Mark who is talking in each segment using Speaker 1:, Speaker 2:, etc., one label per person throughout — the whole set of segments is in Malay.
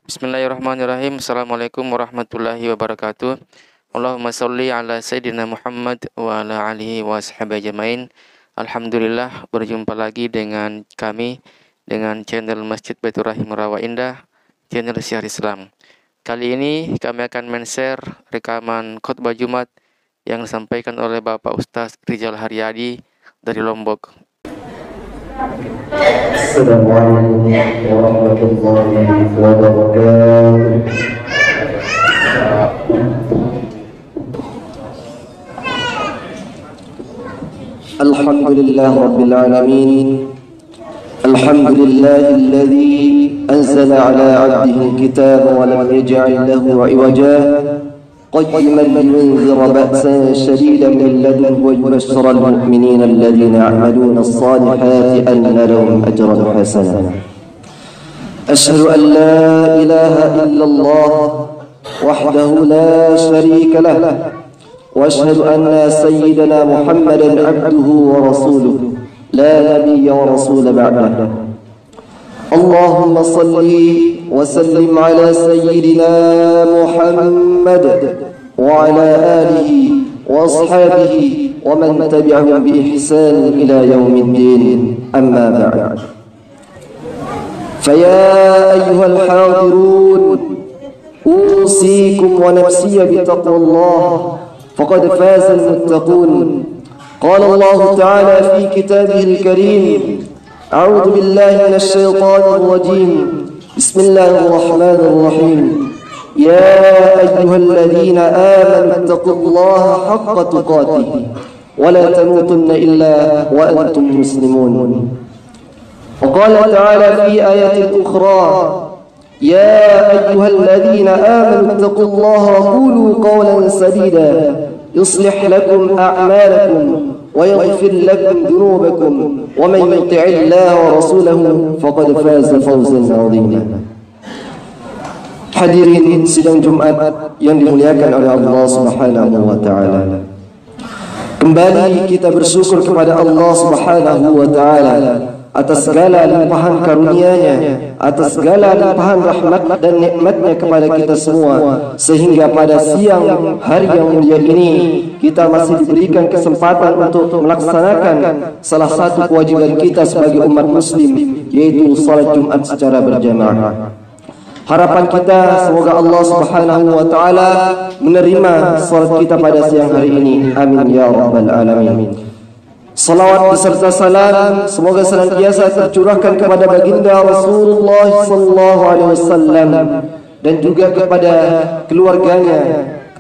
Speaker 1: Bismillahirrahmanirrahim. Assalamualaikum warahmatullahi wabarakatuh. Allahumma sholli ala Sayyidina Muhammad wa ala alihi wa sahbihi ajmain. Alhamdulillah, berjumpa lagi dengan kami dengan channel Masjid Baitur Rahim Rawa Indah, channel Syiar Islam. Kali ini kami akan men-share rekaman khutbah Jumat yang disampaikan oleh Bapak Ustaz Rizal Haryadi dari Lombok.
Speaker 2: Assalamualaikum warahmatullahi wabarakatuh. Alhamdulillah rabbil alamin. Alhamdulillahilladzi anzala ala 'abdihi al-kitaba wa lam yaj'al lahu 'iwaja قيما لينذر بأسا شديدا من لدنه ويبشر المؤمنين الذين يعملون الصالحات أن لهم أجرا حسنا. أشهد أن لا إله إلا الله وحده لا شريك له وأشهد أن سيدنا محمدا عبده ورسوله لا نبي ورسول بعده. اللهم صل وسلم على سيدنا محمد وعلى آله وأصحابه ومن تبعهم بإحسان إلى يوم الدين. أما بعد، فيا أيها الحاضرون، أوصيكم ونفسي بتقوى الله، فقد فاز المتقون. قال الله تعالى في كتابه الكريم: أعوذ بالله من الشيطان الرجيم، بسم الله الرحمن الرحيم. يا أيها الذين آمنوا اتقوا الله حق تقاته ولا تموتن إلا وأنتم مسلمون. وقال تعالى في آية أخرى: يا أيها الذين آمنوا اتقوا الله وقولوا قولا سديدا يصلح لكم أعمالكم ويغفر لكم ذنوبكم ومن يطع الله ورسوله فقد فاز فوزا عظيما. Hadirin sidang Jumat yang dimuliakan oleh Allah Subhanahu wa taala. Kembali kita bersyukur kepada Allah Subhanahu wa taala atas segala limpahan karunia-Nya, atas segala limpahan rahmat dan nikmat-Nya kepada kita semua, sehingga pada siang hari yang mulia ini kita masih diberikan kesempatan untuk melaksanakan salah satu kewajiban kita sebagai umat muslim, yaitu salat Jumat secara berjamaah. Harapan kita semoga Allah Subhanahu wa taala menerima salat kita pada siang hari ini. Amin ya rabbal alamin. Salawat beserta salam semoga senantiasa tercurahkan kepada baginda Rasulullah sallallahu alaihi wasallam dan juga kepada keluarganya,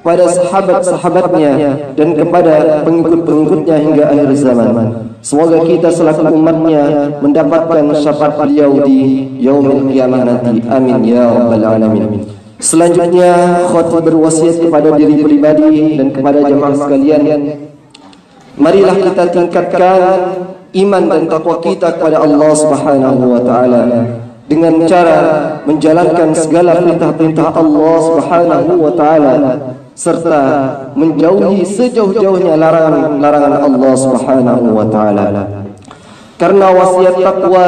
Speaker 2: kepada sahabat-sahabatnya dan kepada pengikut-pengikutnya hingga akhir zaman. Semoga kita selaku umatnya mendapatkan syafaat beliau di yaumil qiyamah nanti. Amin ya rabbal alamin. Selanjutnya khatib berwasiat kepada diri pribadi dan kepada jemaah sekalian, marilah kita tingkatkan iman dan takwa kita kepada Allah Subhanahu wa taala dengan cara menjalankan segala perintah-perintah Allah Subhanahu wa taala serta menjauhi sejauh-jauhnya larangan-larangan Allah Subhanahu wa taala. Karena wasiat takwa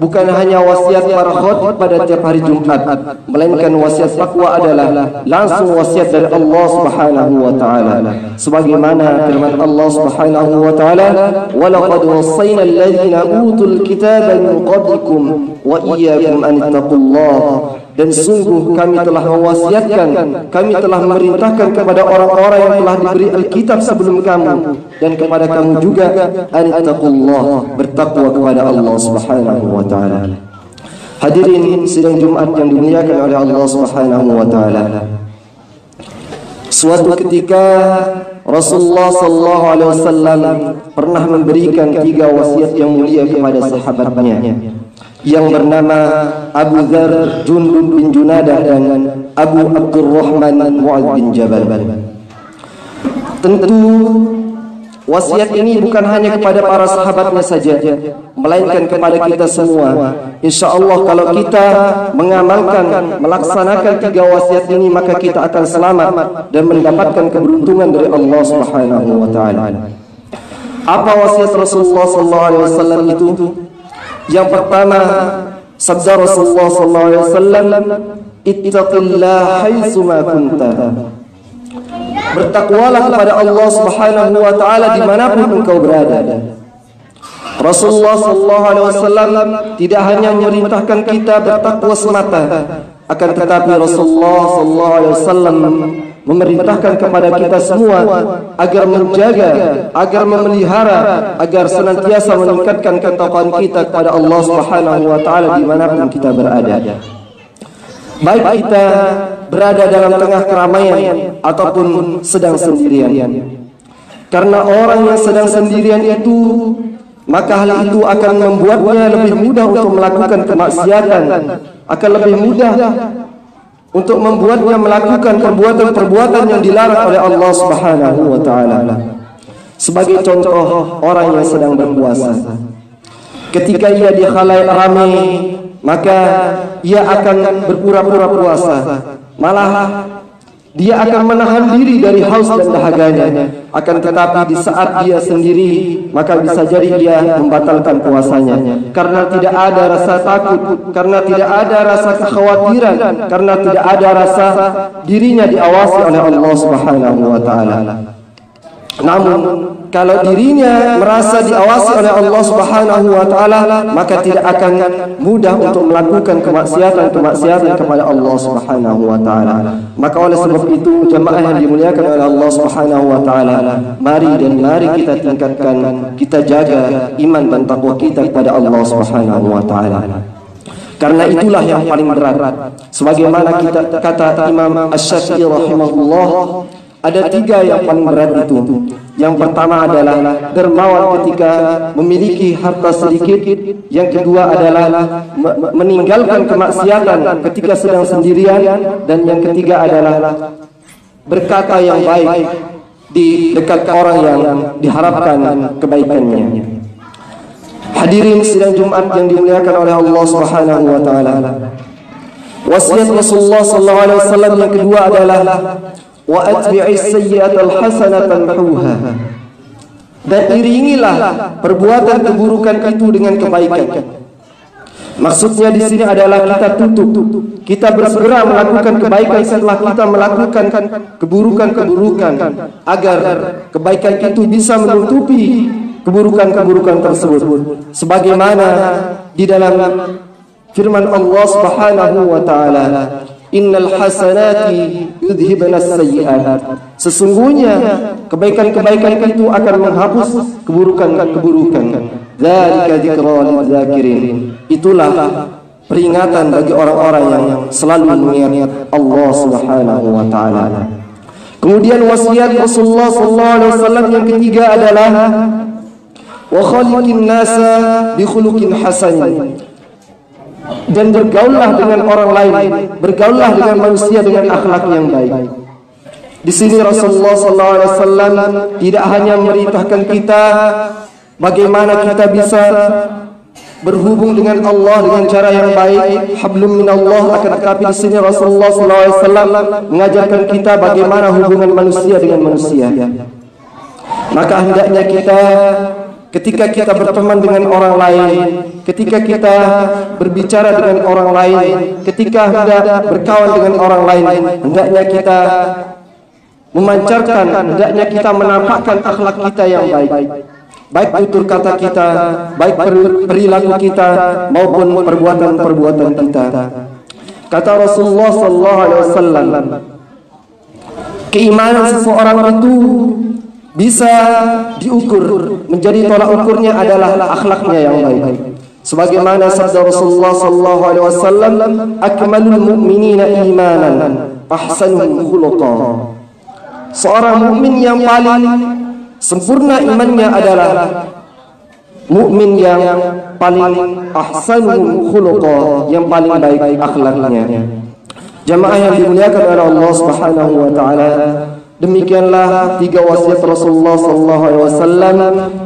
Speaker 2: bukan hanya wasiat para khatib pada tiap hari Jumat, melainkan wasiat takwa adalah langsung wasiat dari Allah Subhanahu wa taala. Sebagaimana firman Allah Subhanahu wa taala, "Wa laqad wassayna alladziina utul kitaba min qablikum wa iyyakum an taqullaha." Dan sungguh kami telah mewasiatkan, kami telah memerintahkan kepada orang-orang yang telah diberi Alkitab sebelum kamu dan kepada kamu juga an taqullah, bertakwa kepada Allah Subhanahu wa taala. Hadirin sidang Jumat yang dimuliakan oleh Allah Subhanahu wa taala. Suatu ketika Rasulullah sallallahu alaihi wasallam pernah memberikan 3 wasiat yang mulia kepada sahabatnya yang bernama Abu Dzar, Jundub bin Junadah dan Abu Abdurrahman Mu'adz bin Jabal. Tentu wasiat ini bukan hanya kepada para sahabatnya saja, melainkan kepada kita semua. InsyaAllah kalau kita mengamalkan, melaksanakan 3 wasiat ini, maka kita akan selamat dan mendapatkan keberuntungan dari Allah Subhanahu wa taala. Apa wasiat Rasulullah sallallahu alaihi wasallam itu? Yang pertama, Sabda Rasulullah sallallahu alaihi wasallam, "Ittaqillaha haitsu ma kunta." Bertakwalah kepada Allah Subhanahu wa taala dimanapun engkau berada. Rasulullah sallallahu alaihi wasallam tidak hanya memerintahkan kita bertakwa semata, akan tetapi Rasulullah sallallahu alaihi wasallam memerintahkan kepada kita semua agar menjaga, agar memelihara, agar senantiasa meningkatkan ketakwaan kita kepada Allah Subhanahu wa taala dimanapun kita berada. Baik kita berada dalam tengah keramaian ataupun sedang sendirian. Karena orang yang sedang sendirian itu, maka hal itu akan membuatnya lebih mudah untuk melakukan kemaksiatan, akan lebih mudah untuk membuatnya melakukan perbuatan-perbuatan yang dilarang oleh Allah Subhanahu wa taala. Sebagai contoh, orang yang sedang berpuasa, ketika ia di khalayak ramai, maka ia akan berpura-pura puasa, malah dia akan menahan diri dari haus dan dahaganya. Akan tetapi di saat dia sendiri, maka bisa jadi dia membatalkan puasanya, karena tidak ada rasa takut, karena tidak ada rasa kekhawatiran, karena tidak ada rasa dirinya diawasi oleh Allah Subhanahu wa taala. Namun kalau dirinya merasa diawasi oleh Allah Subhanahu wa taala, maka tidak akan mudah untuk melakukan kemaksiatan kepada Allah Subhanahu wa taala. Maka oleh sebab itu, jemaah yang dimuliakan oleh Allah Subhanahu wa taala, mari kita tingkatkan, kita jaga iman dan takwa kita kepada Allah Subhanahu wa taala. Karena itulah yang paling berat. Sebagaimana kata Imam Asy-Syafi'i rahimahullah, ada 3 yang paling berat itu. Yang pertama adalah dermawan ketika memiliki harta sedikit. Yang kedua adalah meninggalkan kemaksiatan ketika sedang sendirian. Dan yang ketiga adalah berkata yang baik di dekat orang yang diharapkan kebaikannya. Hadirin sidang Jumat yang dimuliakan oleh Allah Subhanahu wa taala. Wasiat Rasulullah sallallahu alaihi wasallam yang kedua adalah wa atbi'is sayyi'atal hasanata tamhuha. Dan iringilah perbuatan keburukan itu dengan kebaikan. Maksudnya di sini adalah kita tutup, kita bersegera melakukan kebaikan setelah kita melakukan keburukan-keburukan, agar kebaikan itu bisa menutupi keburukan-keburukan tersebut. Sebagaimana di dalam firman Allah Subhanahu wa taala, innal hasanati yudhibna as-sayyi'at. Sesungguhnya kebaikan-kebaikan itu akan menghapus keburukan-keburukan. Dzalika dzikra lidzakirin. Itulah peringatan bagi orang-orang yang selalu mengingat Allah Subhanahu wa taala. Kemudian wasiat Rasulullah sallallahu alaihi wasallam yang ketiga adalah wa khaliqin nasa bi khuluqin hasan. Dan bergaullah dengan orang lain, bergaullah dengan manusia dengan akhlak yang baik. Di sini Rasulullah SAW tidak hanya memerintahkan kita bagaimana kita bisa berhubung dengan Allah dengan cara yang baik, hablum minallah, akan tetapi di sini Rasulullah SAW mengajarkan kita bagaimana hubungan manusia dengan manusia. Maka hendaknya kita ketika kita berteman dengan orang lain, ketika kita berbicara dengan orang lain, ketika hendak berkawan dengan orang lain, hendaknya kita memancarkan, hendaknya kita menampakkan akhlak kita yang baik. Baik tutur kata kita, baik perilaku kita, maupun perbuatan-perbuatan kita. Kata Rasulullah sallallahu alaihi wasallam, keimanan seseorang itu bisa diukur, menjadi tolak ukurnya adalah akhlaknya yang baik. Sebagaimana sabda Rasulullah sallallahu alaihi wasallam, akmalul mu'minina imanan ahsanuhum khuluqa. Seorang mukmin yang paling sempurna imannya adalah mukmin yang paling ahsanuhum khuluqa, yang paling baik akhlaknya. Jamaah yang dimuliakan oleh Allah Subhanahu wa taala, demikianlah 3 wasiat Rasulullah sallallahu alaihi wasallam.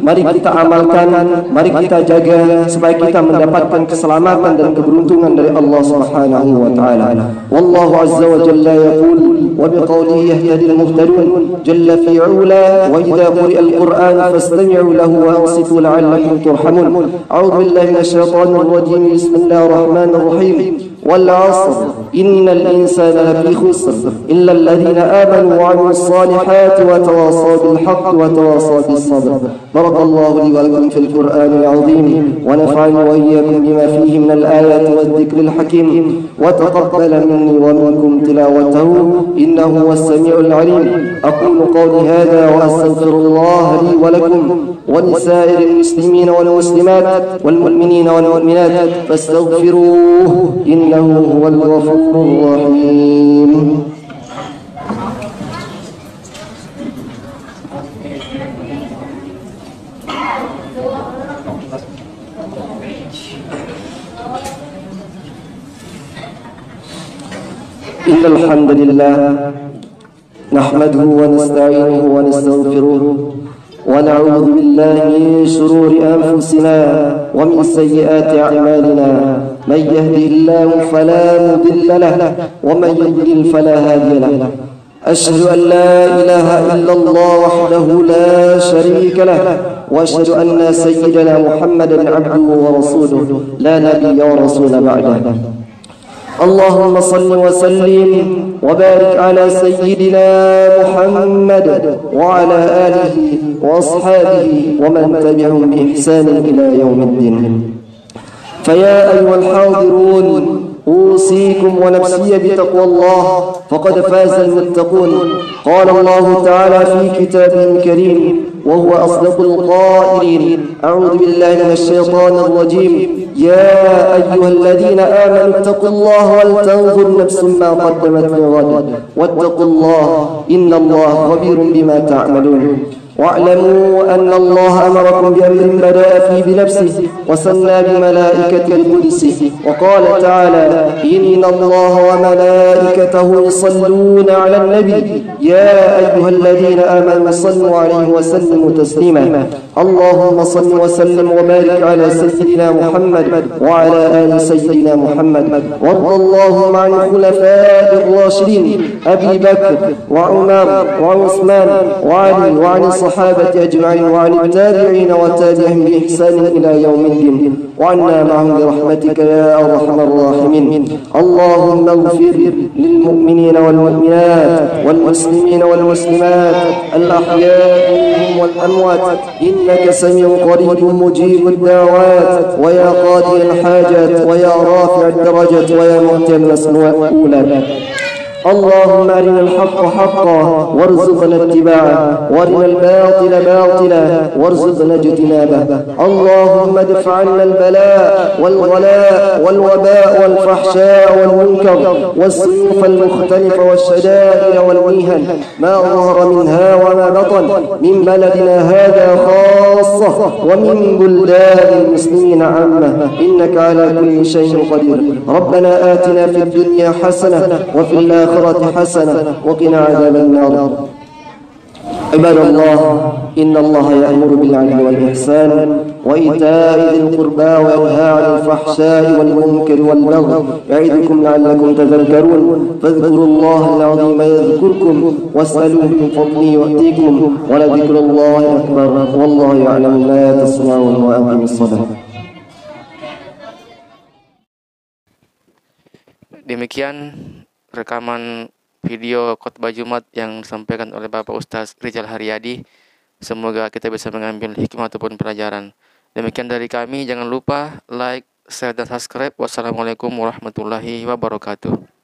Speaker 2: Mari kita amalkan, mari kita jaga supaya kita mendapatkan keselamatan dan keberuntungan dari Allah Subhanahu wa taala. Wallahu azza wa jalla yaqul وبقوله يهتدي المهتدون جل في علا وإذا قرئ القرآن فاستمعوا له وأنصتوا لعلكم ترحمون. أعوذ بالله من الشيطان الرجيم. بسم الله الرحمن الرحيم. والعصر إن الإنسان لفي خسر إلا الذين آمنوا وعملوا الصالحات وتواصوا بالحق وتواصوا بالصبر. بارك الله لي ولكم في القرآن العظيم ونفعني وإياكم بما فيه من الآيات والذكر الحكيم وتقبل مني ومنكم تلاوته إنه هو السميع العليم. أقول قولي هذا وأستغفر الله لي ولكم ولسائر المسلمين والمسلمات والمؤمنين والمؤمنات فاستغفروه إنه هو الغفور الرحيم. إن الحمد لله نحمده ونستعينه ونستغفره ونعوذ بالله من شرور أنفسنا ومن سيئات أعمالنا. من يهده الله فلا مضل له ومن يضلل فلا هادي له. أشهد أن لا إله إلا الله وحده لا شريك له وأشهد أن سيدنا محمدا عبده ورسوله لا نبي ورسول بعده. اللهم صل وسلم وبارك على سيدنا محمد وعلى آله وأصحابه ومن تبعهم بإحسان إلى يوم الدين. فيا أيها الحاضرون أوصيكم ونفسي بتقوى الله فقد فاز المتقون. قال الله تعالى في كتابه الكريم وهو أصدق القائلين. أعوذ بالله من الشيطان الرجيم. يا أيها الذين آمنوا اتقوا الله ولتنظر نفس ما قدمت لغد واتقوا الله إن الله خبير بما تعملون. واعلموا أن الله أمركم بأمر بدأ فيه بنفسه وثنى بملائكته قدسه وقال تعالى إن الله وملائكته يصلون على النبي يا أيها الذين آمنوا صلوا عليه وسلموا تسليما. اللهم صل وسلم وبارك على سيدنا محمد وعلى آل سيدنا محمد. وارض اللهم عن الخلفاء الراشدين أبي بكر وعمر وعثمان وعلي وعن الصحابة أجمعين وعن التابعين وتابعهم بإحسان إلى يوم الدين وعنا معهم برحمتك يا أرحم الراحمين. اللهم اغفر للمؤمنين والمؤمنات والمسلمين والمسلمات الأحياء منهم والأموات إنك سميع قريب مجيب الدعوات ويا قاضي الحاجات ويا رافع الدرجات ويا مؤتي المسؤولات. اللهم أرنا الحق حقا وارزقنا اتباعه وارنا الباطل باطلا وارزقنا اجتنابه. اللهم ادفع عنا البلاء والغلاء والوباء والفحشاء والمنكر والسيوف المختلفة والشدائد والميهن ما ظهر منها وما بطن من بلدنا هذا خاصة ومن بلدان المسلمين عامة إنك على كل شيء قدير. ربنا آتنا في الدنيا حسنة وفي الآخرة حسنة وقنا عذاب النار. عباد الله إن الله يأمر بالعدل والإحسان وإيتاء ذي القربى وينهى عن الفحشاء والمنكر والبغي يعظكم لعلكم تذكرون. فاذكروا الله العظيم يذكركم واسألوه من فضله يؤتيكم ولذكر الله أكبر والله يعلم ما تصنعون. وأقم الصلاة.
Speaker 1: Demikian rekaman video khotbah Jumat yang disampaikan oleh Bapak Ustaz Rizal Haryadi. Semoga kita bisa mengambil hikmah ataupun pelajaran. Demikian dari kami, jangan lupa like, share, dan subscribe. Wassalamualaikum warahmatullahi wabarakatuh.